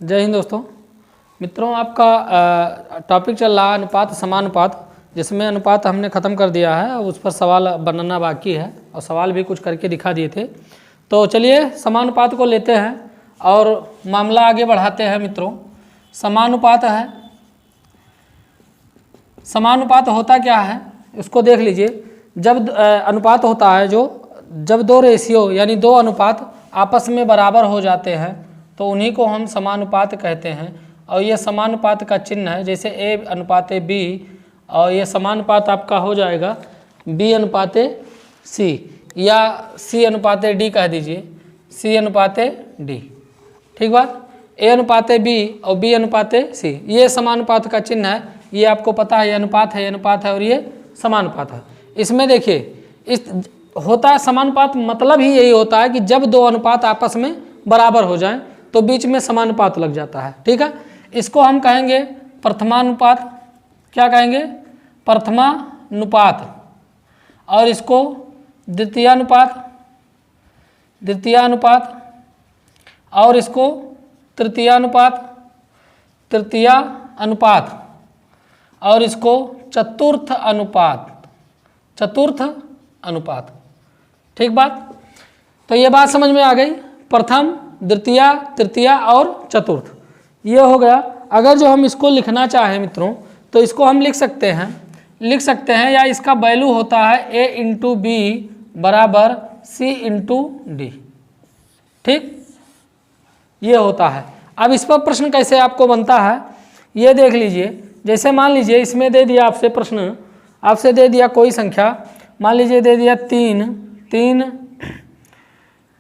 जय हिंद दोस्तों। मित्रों, आपका टॉपिक चल रहा है अनुपात समानुपात, जिसमें अनुपात हमने ख़त्म कर दिया है और उस पर सवाल बनाना बाकी है और सवाल भी कुछ करके दिखा दिए थे। तो चलिए समानुपात को लेते हैं और मामला आगे बढ़ाते हैं। मित्रों, समानुपात है। समानुपात होता क्या है इसको देख लीजिए। जब अनुपात होता है जब दो रेशियो यानी दो अनुपात आपस में बराबर हो जाते हैं तो उन्हीं को हम समानुपात कहते हैं। और ये समानुपात का चिन्ह है, जैसे ए अनुपाते बी, और ये समानुपात आपका हो जाएगा बी अनुपाते सी या सी अनुपाते डी कह दीजिए, सी अनुपाते डी। ठीक बात। ए अनुपाते बी और बी अनुपाते सी, ये समानुपात का चिन्ह है। ये आपको पता है, ये अनुपात है, ये अनुपात है और ये समानुपात है। इसमें देखिए इस होता है समानुपात, मतलब ही यही होता है कि जब दो अनुपात आपस में बराबर हो जाएं तो बीच में समानुपात लग जाता है। ठीक है। इसको हम कहेंगे प्रथमानुपात। क्या कहेंगे? प्रथमानुपात। और इसको द्वितीयानुपात, द्वितीयानुपात, और इसको तृतीयानुपात, तृतीयानुपात, और इसको चतुर्थ अनुपात, चतुर्थ अनुपात। ठीक बात। तो ये बात समझ में आ गई। प्रथम, द्वितीया, तृतीया और चतुर्थ, ये हो गया। अगर जो हम इसको लिखना चाहें मित्रों तो इसको हम लिख सकते हैं या इसका वैल्यू होता है ए इंटू बी बराबर सी इंटू डी। ठीक, ये होता है। अब इस पर प्रश्न कैसे आपको बनता है ये देख लीजिए। जैसे मान लीजिए इसमें दे दिया आपसे प्रश्न, आपसे दे दिया कोई संख्या, मान लीजिए दे दिया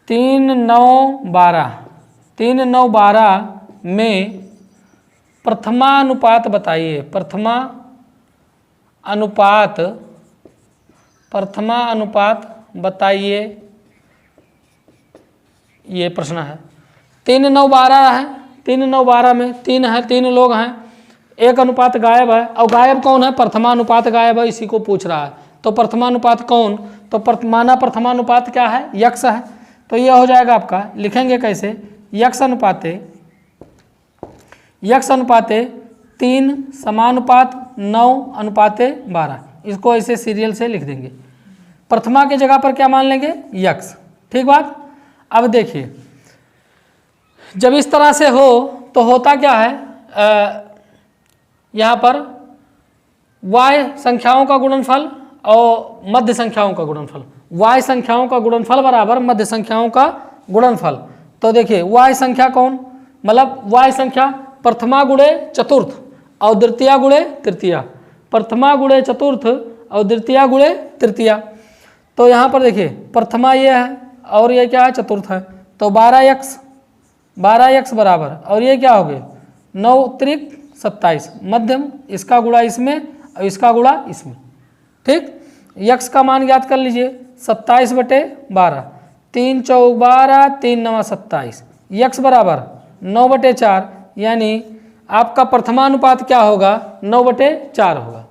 3 9 12, 3 9 12 में प्रथमानुपात बताइए। प्रथमानुपात बताइए, ये प्रश्न है। 3 9 12 है, 3 9 12 में 3 है, 3 लोग हैं, एक अनुपात गायब है। और गायब कौन है? प्रथमानुपात गायब है, इसी को पूछ रहा है। तो प्रथमानुपात कौन? तो माना प्रथमानुपात क्या है? यक्स है। तो यह हो जाएगा आपका, लिखेंगे कैसे? यक्स अनुपाते 3 समानुपात 9 अनुपाते 12। इसको ऐसे सीरियल से लिख देंगे। प्रथमा के जगह पर क्या मान लेंगे? यक्स। ठीक बात। अब देखिए जब इस तरह से हो तो होता क्या है, यहाँ पर y संख्याओं का गुणनफल और मध्य संख्याओं का गुणनफल, y संख्याओं का गुणनफल बराबर मध्य संख्याओं का गुणनफल। तो देखिए y संख्या कौन, मतलब y संख्या प्रथमा गुणे चतुर्थ और द्वितीया गुणे तृतीया, प्रथमा गुणे चतुर्थ और द्वितीया गुणे तृतीया। तो यहाँ पर देखिए प्रथमा ये है और ये क्या है? चतुर्थ है। तो 12x बराबर, और ये क्या हो गए? 9 त्रिक 27, मध्यम इसका गुणा इसमें और इसका गुणा इसमें। ठीक। यक्स का मान याद कर लीजिए 27/12, 3 चौक 12, 3 9 27। यक्स बराबर 9/4, यानी आपका प्रथमानुपात क्या होगा? 9/4 होगा।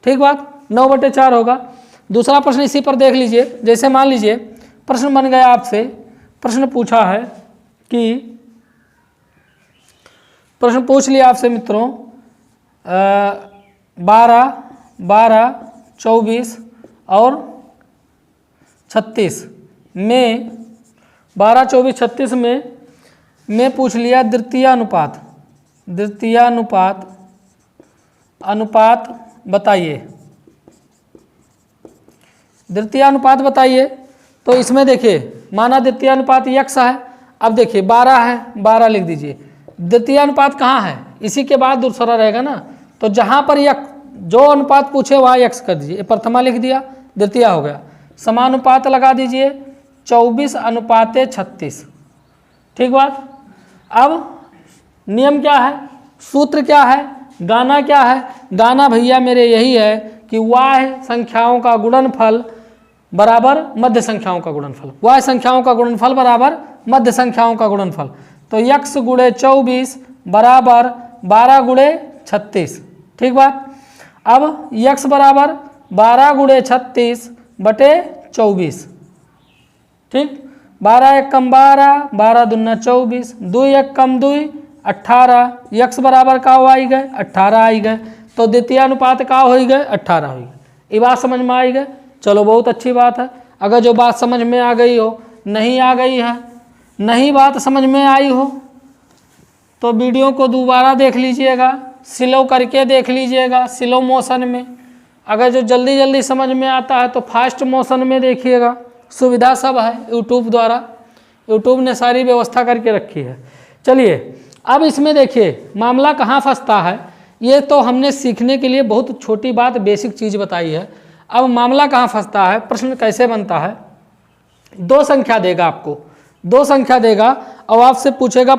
ठीक बात, 9/4 होगा। दूसरा प्रश्न इसी पर देख लीजिए। जैसे मान लीजिए प्रश्न बन गया, आपसे प्रश्न पूछा है कि प्रश्न पूछ लिया आपसे मित्रों 12, 24 और 36 में, 12, 24, 36 में पूछ लिया द्वितीयानुपात अनुपात बताइए, द्वितीयानुपात बताइए। तो इसमें देखिए माना द्वितीयानुपात यक्स है। अब देखिए 12 है, 12 लिख दीजिए। द्वितीयानुपात कहाँ है? इसी के बाद दूसरा रहेगा ना। तो जहाँ पर जो अनुपात पूछे वहाँ यक्स कर दीजिए। प्रथमा लिख दिया, द्वितीय हो गया। समानुपात लगा दीजिए 24/36। ठीक बात। अब नियम क्या है, सूत्र क्या है, गाना क्या है? गाना भैया मेरे यही है कि y संख्याओं का गुणनफल बराबर मध्य संख्याओं का गुणनफल, y संख्याओं का गुणनफल बराबर मध्य संख्याओं का गुणनफल। तो x गुणे 24 बराबर 12 गुणे 36। ठीक बात। अब x बराबर 12 गुणे 36/24। ठीक, 12 1 कम 12, 12 दूना 24, 2 1 कम 2 18, x बराबर का आई गए 18 आई गए, तो द्वितीय अनुपात का हो गए 18 हो गए। ये बात समझ में आई गए, चलो बहुत अच्छी बात है। अगर जो बात समझ में आ गई हो, नहीं आ गई है, नहीं बात समझ में आई हो तो वीडियो को दोबारा देख लीजिएगा, स्लो करके देख लीजिएगा, स्लो मोशन में। अगर जो जल्दी जल्दी समझ में आता है तो फास्ट मोशन में देखिएगा, सुविधा सब है यूट्यूब द्वारा, यूट्यूब ने सारी व्यवस्था करके रखी है। चलिए अब इसमें देखिए मामला कहाँ फंसता है, ये तो हमने सीखने के लिए बहुत छोटी बात बेसिक चीज़ बताई है। अब मामला कहाँ फंसता है, प्रश्न कैसे बनता है, दो संख्या देगा आपको, दो संख्या देगा और आपसे पूछेगा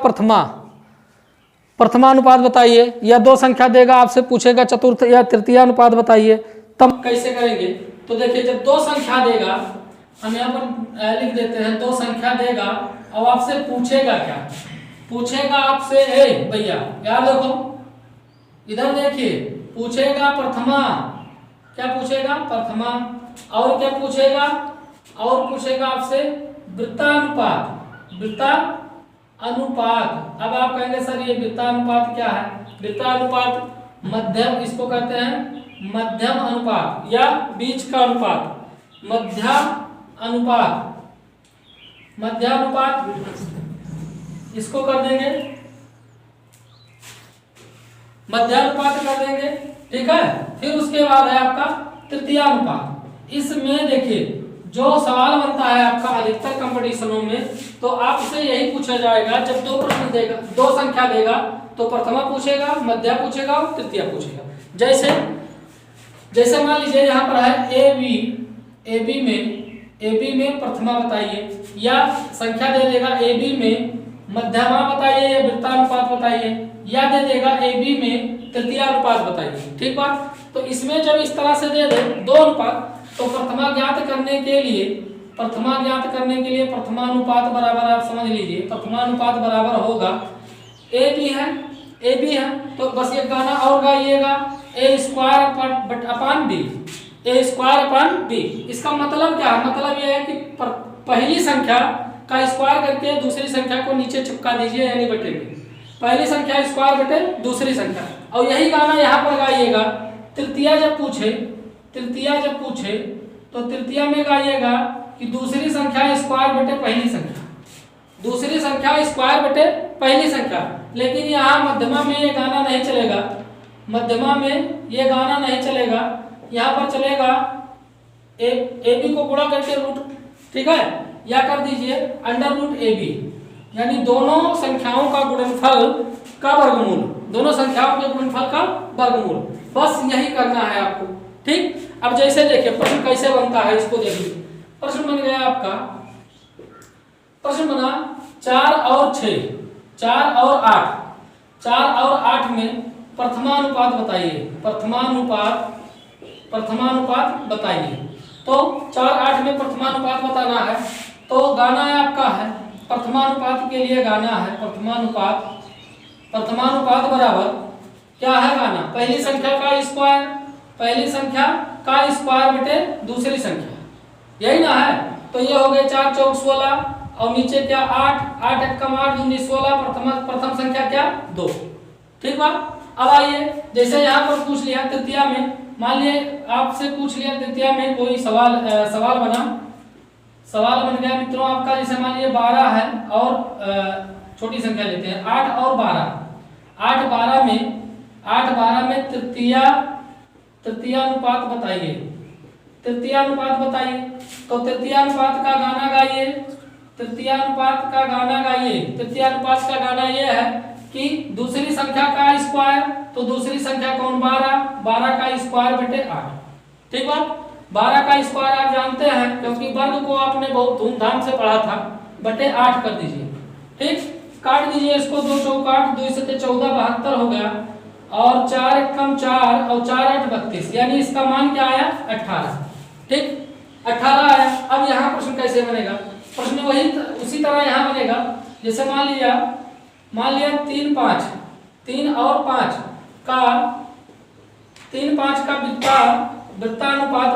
प्रथमानुपात बताइए, या दो संख्या देगा आपसे पूछेगा चतुर्थ या तृतीय अनुपात बताइए, तब कैसे करेंगे। तो देखिए जब दो संख्या देगा, हम यहाँ पर लिख देते हैं, दो संख्या देगा और आपसे पूछेगा क्या, पूछेगा आपसे, ए भैया यार देखो इधर देखिए, पूछेगा प्रथमा, क्या पूछेगा प्रथमा, और क्या पूछेगा, और पूछेगा आपसे वृत्तानुपात, वृत्तानुपात। अब आप कहेंगे सर ये वृत्तानुपात क्या है, वृत्तानुपात मध्यम, इसको कहते हैं मध्यम अनुपात या बीच का अनुपात, मध्यानुपात इसको कर देंगे, मध्यानुपात कर देंगे, ठीक है। फिर उसके बाद है आपका तृतीय अनुपात। इसमें देखिए जो सवाल बनता है आपका अधिकतर कंपटीशनों में, तो आपसे यही पूछा जाएगा, जब दो प्रश्न देगा, दो संख्या देगा तो प्रथमा पूछेगा, मध्य पूछेगा और तृतीय पूछेगा। जैसे मान लीजिए यहाँ पर है ए बी में प्रथमा बताइए, या संख्या दे देगा ए बी में मध्यमा बताइए या वृत्तानुपात बताइए, या दे देगा ए बी में तृतीय अनुपात बताइए, ठीक बात। तो इसमें जब इस तरह से दे दे दो अनुपात, तो प्रथमा ज्ञात करने के लिए प्रथमानुपात बराबर आप समझ लीजिए, प्रथमानुपात बराबर होगा ए बी है, तो बस ये गाना और गाइएगा, ए स्क्वायर अपान बी। इसका मतलब क्या है, मतलब यह है कि पहली संख्या का स्क्वायर करके दूसरी संख्या को नीचे चिपका दीजिए, यानी बटे में पहली संख्या स्क्वायर बटे दूसरी संख्या। और यही गाना यहाँ पर गाइएगा, तृतीया जब पूछे तो तृतीया में गाइएगा कि दूसरी संख्या स्क्वायर बटे पहली संख्या, दूसरी संख्या स्क्वायर बटे पहली संख्या। लेकिन यहाँ मध्यमा में ये गाना नहीं चलेगा, मध्यमा में ये गाना नहीं चलेगा, यहाँ पर चलेगा ए बी को गुणा करके रूट, ठीक है, या कर दीजिए अंडर रूट ए बी, यानी दोनों संख्याओं का गुणनफल का वर्गमूल, दोनों संख्याओं के गुणनफल का वर्गमूल, बस यही करना है आपको, ठीक। अब जैसे देखिए प्रश्न कैसे बनता है, इसको देखिए। प्रश्न बन गया आपका, प्रश्न बना 4 और 6, 4 और 8, 4 और 8 में प्रथमानुपात बताइए, प्रथमानुपात बताइए। तो 4 8 में प्रथमानुपात बताना है, तो गाना आपका है प्रथमानुपात के लिए गाना है प्रथमानुपात बराबर क्या है गाना, पहली संख्या का स्क्वायर बटे दूसरी संख्या, यही ना है। तो ये हो गए 4 चौक 16 और नीचे क्या 8, 8 एकम 8 दूनी 16, प्रथम संख्या क्या 2, ठीक बात। अब आइए जैसे यहाँ पर पूछ लिया तृतीया में, मान लिए आपसे पूछ लिया तृतीया में कोई सवाल बन गया मित्रों आपका, जैसे मान लीजिए 12 है और छोटी संख्या लेते हैं 8 और 12, 8 12 में तृतीय अनुपात बताइए, तो तृतीय अनुपात का गाना गाइए, तृतीय अनुपात का गाना ये है कि दूसरी संख्या का स्क्वायर, तो दूसरी संख्या कौन 12 का स्क्वायर बटे 8, ठीक बात। 12 का स्क्वायर आप जानते हैं, क्योंकि वर्ग को आपने बहुत धूमधाम से पढ़ा था, बटे 8 कर दीजिए, ठीक। काट दीजिए इसको, 2 चौक 8, 2 से 14 72 हो गया, और 4 एकम 4 और 4 8 32, यानी इसका मान क्या आया 18, ठीक 18 आया। अब यहाँ प्रश्न कैसे बनेगा, प्रश्न वही उसी तरह यहाँ बनेगा, जैसे मान लिया 3 और 5 का वृत्तानुपात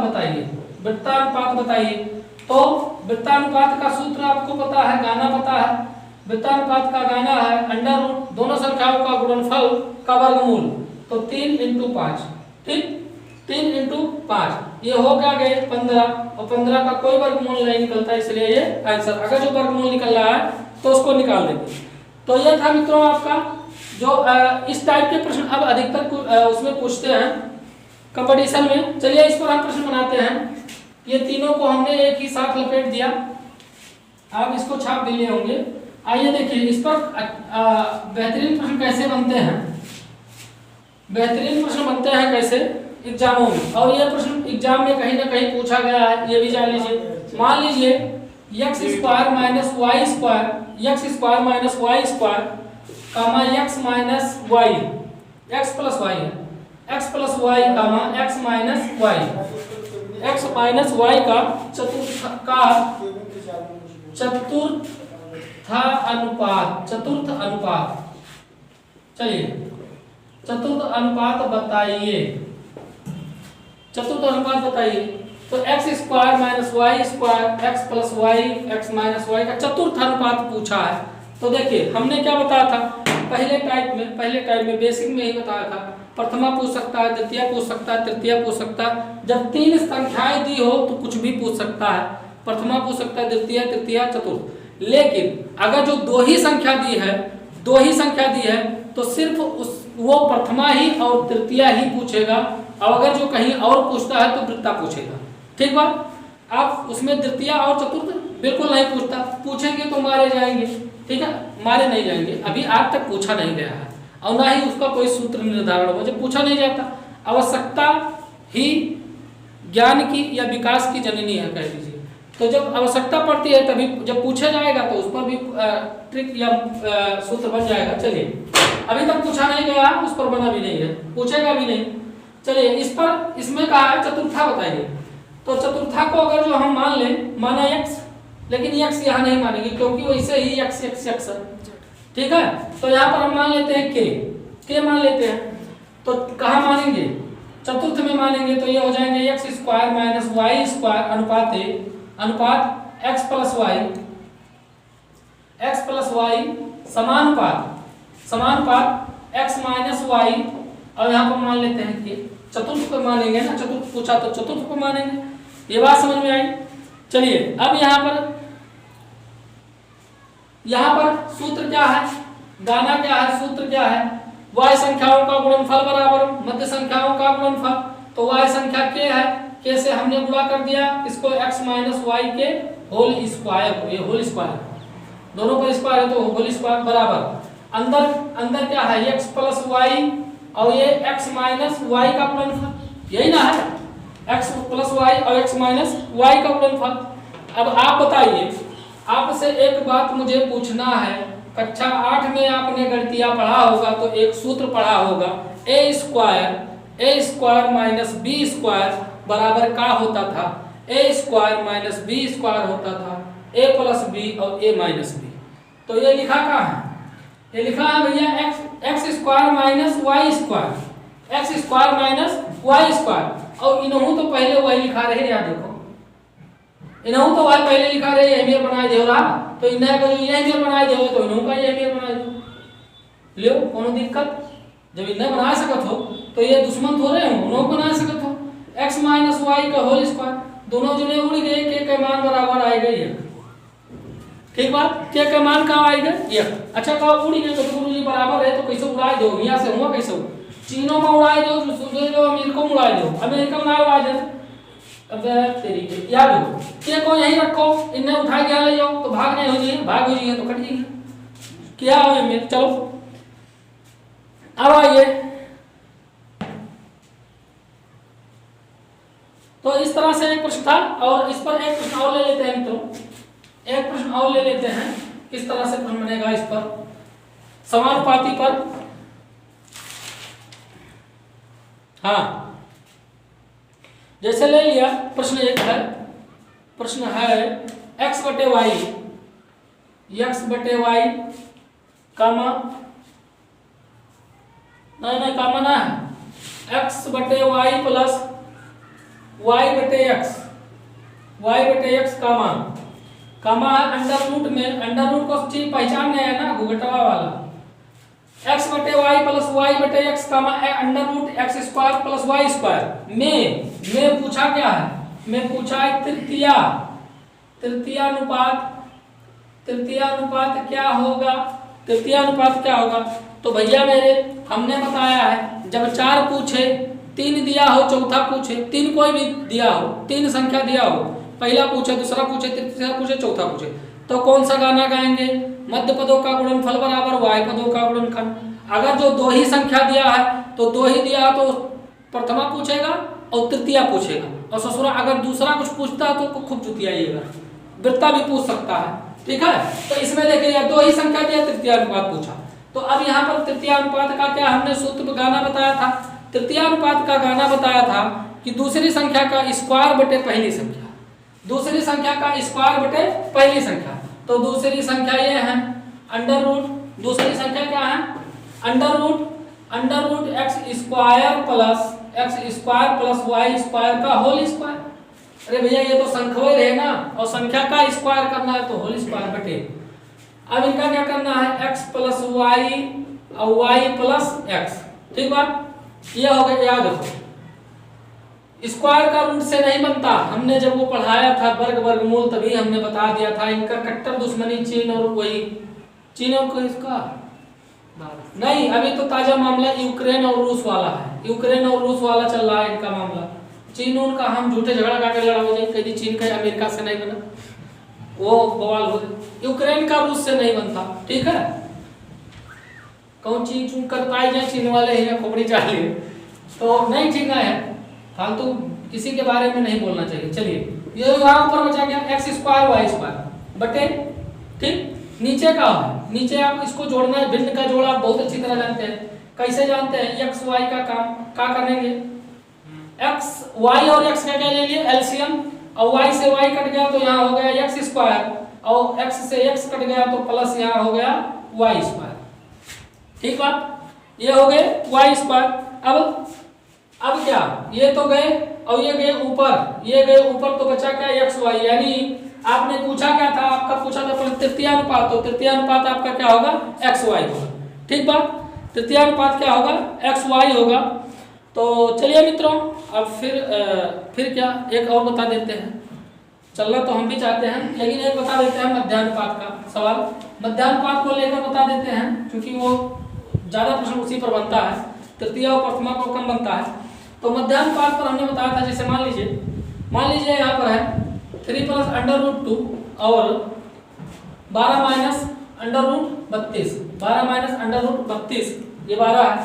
बताइए, तो वृत्तानुपात का सूत्र आपको पता है, गाना पता है, वृत्तानुपात का गाना है अंडर रूट दोनों संख्याओं का गुणनफल का वर्गमूल, तो 3 × 5, ठीक, 3 × 5 ये हो क्या गए 15, और 15 का कोई वर्गमूल नहीं निकलता, इसलिए ये आंसर, अगर जो वर्गमूल निकल रहा है तो उसको निकाल देंगे। तो ये था मित्रों आपका जो इस टाइप के प्रश्न अब अधिकतर उसमें पूछते हैं कंपटीशन में। चलिए इस पर हम प्रश्न बनाते हैं। ये तीनों को हमने एक ही साथ लपेट दिया, आप इसको छाप भी लिए होंगे। आइए देखिए इस पर बेहतरीन प्रश्न कैसे बनते हैं, बेहतरीन प्रश्न बनते हैं कैसे एग्जामों में, और ये प्रश्न एग्जाम में कहीं ना कहीं पूछा गया है, ये भी जान लीजिए। मान लीजिए x² - y², x² - y² कामा x - y, x + y है, x + y कामा x - y, x - y का चतुर्थ अनुपात, चलिए चतुर्थ अनुपात बताइए, चतुर्थ अनुपात बताइए। तो x² - y², x + y, x - y का चतुर्थ अनुपात पूछा है। तो देखिए हमने क्या बताया था पहले टाइप में बेसिक में ही बताया था, प्रथमा पूछ सकता है, द्वितीय पूछ सकता है, तृतीय पूछ सकता है। जब 3 संख्याएं दी हो तो कुछ भी पूछ सकता है, प्रथमा पूछ सकता है, द्वितीय, तृतीय, चतुर्थ। लेकिन अगर जो 2 ही संख्या दी है तो सिर्फ वो प्रथमा ही और तृतीय ही पूछेगा, और अगर जो कहीं और पूछता है तो वृत्ता पूछेगा, ठीक बात। आप उसमें द्वितीय और चतुर्थ बिल्कुल नहीं पूछता, पूछेंगे तो मारे जाएंगे, ठीक है, मारे नहीं जाएंगे। अभी आज तक पूछा नहीं गया है और ना ही उसका कोई सूत्र निर्धारण हो, जब पूछा नहीं जाता। आवश्यकता ही ज्ञान की या विकास की जननी है कह लीजिए। तो जब आवश्यकता पड़ती है तभी जब पूछा जाएगा तो उस पर भी ट्रिक या सूत्र बन जाएगा। चलिए अभी तक पूछा नहीं गया, उस पर बना भी नहीं है, पूछेगा भी नहीं। चलिए इसमें कहा है चतुर्था बताइए। तो चतुर्था को अगर जो हम मान लें, माना x, लेकिन x यहाँ नहीं मानेंगे क्योंकि वैसे ही x है, ठीक है। तो यहाँ पर हम मान लेते हैं k मान लेते हैं। तो कहाँ मानेंगे, चतुर्थ में मानेंगे। तो ये हो जाएंगे x² - y² अनुपात x + y समानुपात x - y, और यहाँ पर मान लेते हैं कि चतुर्थ को मानेंगे ना, चतुर्थ पूछा तो चतुर्थ को मानेंगे। ये बात समझ में आई। चलिए अब यहाँ पर सूत्र क्या है, गाना क्या है, सूत्र क्या है, y संख्याओं का गुणनफल बराबर मध्य संख्याओं का गुणनफल। तो y संख्या k है, k से हमने गुणा कर दिया इसको x - y के होल स्क्वायर को, ये होल स्क्वायर दोनों पर स्क्वायर है तो होल स्क्वायर बराबर अंदर क्या है x + y, और ये x - y का गुणनफल, यही ना है, x + y और x - y का गुणनफल। अब आप बताइए, आपसे एक बात मुझे पूछना है, कक्षा 8 में आपने गणितिया पढ़ा होगा तो एक सूत्र पढ़ा होगा, a² - b² बराबर का होता था, a² - b² होता था, a + b और a - b। तो ये लिखा कहाँ है, ये लिखा है भैया x² - y², और इन्हों तो पहले वही लिखा रहे, यहाँ देखो इन्हों तो वही पहले लिखा रहे, यही मेल बनाए दे रहा, तो इन्हें को यही मेल बनाए दे तो इन्हों का यही मेल बनाए दो, लियो कोनो दिक्कत। जब इन्हें बना सकत हो तो ये दुश्मन थोड़े हो, उन्हों बना सकत हो। x - y का होल स्क्वायर, दोनों जने उड़ गए, k का मान बराबर आएगा ये, ठीक बात, k का मान कहाँ आएगा ये। अच्छा कहा उड़ गए तो गुरुजी बराबर है तो कैसे उड़ाए दो, यहाँ से हुआ कैसे, चीनों में उड़ाए दो, अमेरिका में उड़ाए दो, अमेरिका में ना उड़ाए दो। अब तेरी के याद हो, के को यहीं रखो, इन्हें उठा के ले जाओ तो भाग नहीं हो जाइए, भाग हो जाइए तो कट जाइए, क्या हो मेरे। चलो अब आइए, तो इस तरह से एक प्रश्न था, और इस पर एक प्रश्न और ले लेते हैं मित्रों, एक प्रश्न और ले लेते हैं, किस तरह से प्रश्न बनेगा इस पर, समानुपाती पर। हाँ जैसे ले लिया प्रश्न एक है, प्रश्न है x/y कामा नहीं कामा ना है x/y + y/x कामा कामा है अंडर रूट में, अंडर रूट को चीज पहचान गए है ना, घुघटवा वाला, x बटे वाई प्लस वाई बटे X comma under root x square plus Y square में पूछा क्या है, में पूछा है तृतीयानुपात क्या होगा, तृतीयानुपात क्या होगा। तो भैया मेरे हमने बताया है जब 4 पूछे, 3 दिया हो, चौथा पूछे, 3 कोई भी दिया हो, 3 संख्या दिया हो, पहला पूछे, दूसरा पूछे, तीसरा पूछे, चौथा पूछे, तो कौन सा गाना गाएंगे, मध्य पदों का गुणनफल बराबर वाई पदों का गुणनफल। अगर जो 2 ही संख्या दिया है तो 2 ही दिया तो प्रथमा पूछेगा और तृतीया पूछेगा, और ससुरा अगर दूसरा कुछ पूछता है तो खूब जुतियाइएगा, वृत्ता भी पूछ सकता है, ठीक है। तो इसमें देखिए 2 ही संख्या दिया, तृतीयानुपात पूछा, तो अब यहाँ पर तृतीयानुपात का क्या हमने सूत्र गाना बताया था, तृतीयानुपात का गाना बताया था कि दूसरी संख्या का स्क्वायर बटे पहली संख्या, दूसरी संख्या का स्क्वायर बटे पहली संख्या। तो दूसरी संख्या ये है अंडर रूट, दूसरी संख्या क्या है under root x square plus Y square का होल स्क्वायर। अरे भैया ये तो संख्या है ना, और संख्या का स्क्वायर करना है तो होल स्क्वायर बटे, अब इनका क्या करना है x प्लस वाई और y प्लस एक्स, ठीक बात, ये हो गया। याद रखो स्क्वायर का रूट से नहीं बनता, हमने जब वो पढ़ाया था वर्गमूल तभी हमने बता दिया था, इनका कट्टर दुश्मनी चीन और वही चीन और कोई इसका नहीं, अभी तो ताजा मामला यूक्रेन और रूस वाला है, यूक्रेन और रूस वाला चल रहा है इनका मामला। चीन उनका हम झूठे झगड़ा करके लड़ा हो जाए, कहीं चीन का अमेरिका से नहीं बना, वो बवाल हो जाए, यूक्रेन का रूस से नहीं बनता, ठीक है। कौन चीन चून करता है जाए चीन वाले हैं या खोपड़ी चाहिए, तो नहीं ठीक है, फालतू किसी के बारे में नहीं बोलना चाहिए। चलिए ये यहाँ ऊपर बचा गया एक्स स्क्वायर वाई स्क्वायर बटे, ठीक, नीचे का है, नीचे आप इसको जोड़ना है, भिन्न का जोड़ आप बहुत अच्छी तरह जानते हैं, कैसे जानते हैं, एक्स वाई का काम क्या करेंगे, एक्स वाई और एक्स का क्या ले लिए एलसीएम, और वाई से वाई कट गया तो यहाँ हो गया एक्स स्क्वायर, और एक्स से एक्स कट गया तो प्लस यहाँ हो गया वाई स्क्वायर, ठीक बात, ये हो गए वाई स्क्वायर। अब क्या, ये तो गए और ये गए ऊपर, ये गए ऊपर, तो बचा क्या एक्स वाई, यानी आपने पूछा क्या था, आपका पूछा था तृतीयानुपात, तो तृतीयानुपात आपका क्या होगा एक्स वाई होगा, ठीक बात, तृतीयानुपात क्या होगा एक्स वाई होगा। तो चलिए मित्रों अब फिर क्या एक और बता देते हैं, चलना तो हम भी चाहते हैं लेकिन एक बता देते हैं मध्यानुपात का सवाल, मध्यानुपात को लेकर बता देते हैं क्योंकि वो ज़्यादा प्रश्न उसी पर बनता है, तृतीया और प्रथमा को कम बनता है। तो मध्यानुपात पर हमने बताया था, जैसे मान लीजिए यहाँ पर है 3 प्लस अंडर रूट 2 और 12 minus under root 32, 12 minus under root 32, ये 12 है,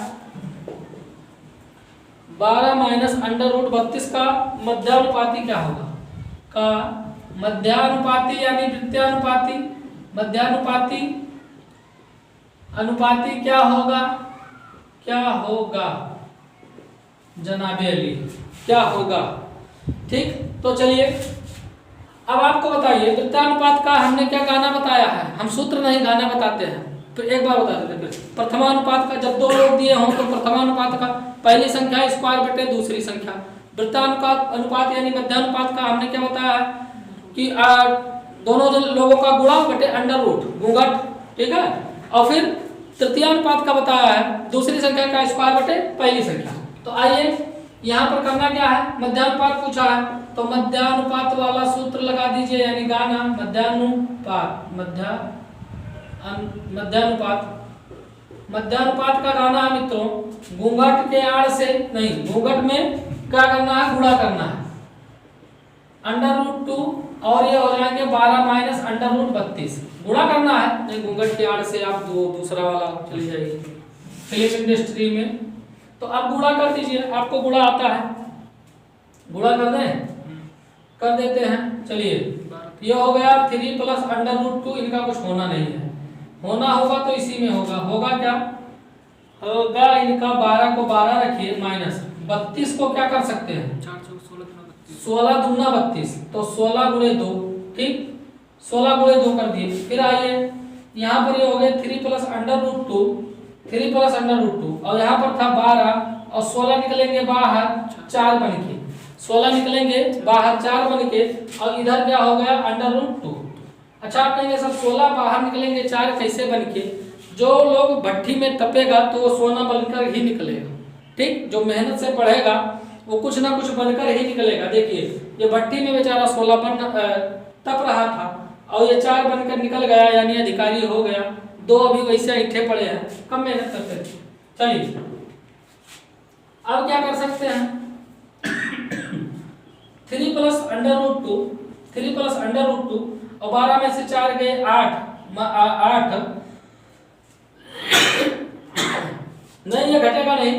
12 माइनस अंडर रूट 32 का मध्यानुपाती क्या होगा, का मध्यानुपाती यानी वृत्तानुपाती, मध्यानुपाती अनुपाती क्या होगा जनाबे अली, क्या होगा, ठीक। तो चलिए अब आपको बताइए वृत्तानुपात का हमने क्या गाना बताया है, हम सूत्र नहीं गाना बताते हैं, तो एक बार बता देते फिर। प्रथमानुपात का जब 2 लोग दिए हों तो प्रथमानुपात का पहली संख्या स्क्वायर बटे दूसरी संख्या, वृत्तानुपात अनुपात यानी मध्यानुपात का हमने क्या बताया कि दोनों लोगों का गुणा बटे अंडर रूट घूंघट, ठीक है। और फिर तृतीयानुपात का बताया है दूसरी संख्या का स्क्वायर बटे पहली संख्या। तो आइए यहाँ पर करना क्या है, मध्यानुपात पूछा है तो मध्यानुपात वाला सूत्र लगा दीजिए, यानी गाना मध्यानुपात का गाना है मित्रों, घूंघट के आड़ से नहीं, घूंघट में क्या करना है, गुणा करना है, अंडर रूट 2 और ये हो जाएंगे 12 माइनस अंडर रूट 32, गुणा करना है, नहीं घूंघट के आड़ से आप दूसरा वाला चली जाइए फिल्म इंडस्ट्री में, तो आप गुणा कर दीजिए, आपको गुणा आता है, गुणा कर दें, कर देते हैं। चलिए ये हो गया 3 प्लस अंडर रूट 2, इनका कुछ होना नहीं है, होना होगा तो इसी में होगा क्या होगा, इनका 12 को 12 रखिए माइनस 32 को क्या कर सकते हैं 16 दूना 32, तो 16 गुणे 2, ठीक, 16 गुणे 2 कर दिए। फिर आइए यहाँ पर ये हो गए 3 plus under root 2, 3 plus under root 2, और यहाँ पर था 12 और 16 निकलेंगे बाहर 4 बन के, 16 निकलेंगे बाहर 4 बन के, और इधर क्या हो गया अंडर रूट 2, अच्छा आप कहेंगे सर 16 बाहर निकलेंगे 4 कैसे बन के? जो लोग भट्ठी में तपेगा तो वो सोना बनकर ही निकलेगा, ठीक। जो मेहनत से पढ़ेगा वो कुछ ना कुछ बनकर ही निकलेगा। देखिए ये भट्टी में बेचारा 16 बन तप रहा था और ये 4 बनकर निकल गया, यानी अधिकारी हो गया। 2 अभी वैसे ऐठे पड़े हैं, कम मेहनत करते थे। चलिए अब क्या कर सकते हैं, 3 plus under root 2, 3 plus under root 2 और 12 में से 4 गए 8 नहीं, ये घटेगा नहीं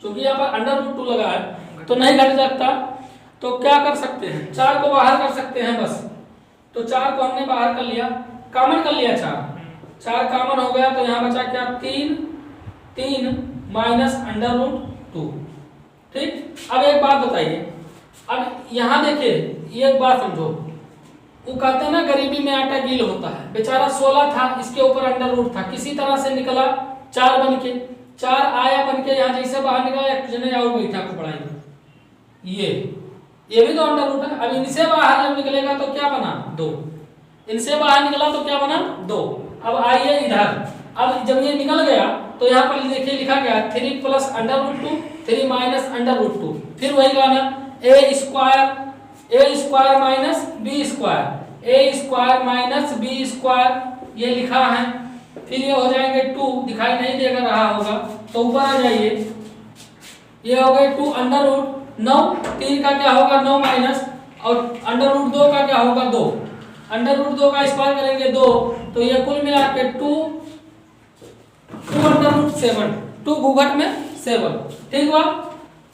क्योंकि यहाँ पर अंडर रूट 2 लगा है तो नहीं घट सकता। तो क्या कर सकते हैं, 4 को बाहर कर सकते हैं बस। तो 4 को हमने बाहर कर लिया, कॉमन कर लिया, 4 कॉमन हो गया। तो यहाँ बचा क्या, 3 माइनस अंडर रूट 2, ठीक। अब एक बात बताइए, अब यहाँ देखिए ये एक बात समझो, वो कहते हैं ना गरीबी में आटा गील होता है। बेचारा 16 था, इसके ऊपर अंडर रूट था, किसी तरह से निकला 4 बन के, 4 आया बन के, यहाँ जैसे बाहर निकला एक जने और बैठा को पढ़ाई, ये भी तो अंडर रूट है। अब इनसे बाहर जब निकलेगा तो क्या बना, 2, इनसे बाहर निकला तो क्या बना, 2। अब आइए इधर, अब जब ये निकल गया तो यहाँ पर देखिए लिखा गया 3 plus under root 2, 3 minus under root 2, फिर वही गाना A square minus B square minus B square, ये लिखा है। फिर ये हो जाएंगे 2, दिखाई नहीं देगा रहा होगा तो ऊपर आ जाइए, ये हो गए 2 अंडर रूट 9, 3 का क्या होगा 9 माइनस, और अंडर रूट 2 का क्या होगा 2, अंडर रूट 2 का स्क्वायर करेंगे 2, तो ये कुल मिला के 2 अंडर रूट 7, 2 घूंघट में 7, ठीक हुआ।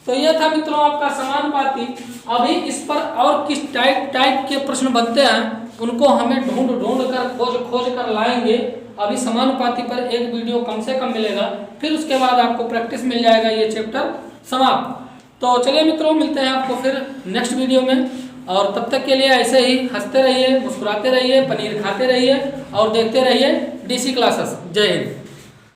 तो ये था मित्रों आपका समानुपाती। अभी इस पर और किस टाइप के प्रश्न बनते हैं उनको हमें ढूंढ कर खोज कर लाएंगे। अभी समानुपाती पर एक वीडियो कम से कम मिलेगा, फिर उसके बाद आपको प्रैक्टिस मिल जाएगा, ये चैप्टर समाप्त। तो चलिए मित्रों, मिलते हैं आपको फिर नेक्स्ट वीडियो में, और तब तक के लिए ऐसे ही हंसते रहिए, मुस्कुराते रहिए, पनीर खाते रहिए और देखते रहिए DC क्लासेस। जय हिंद।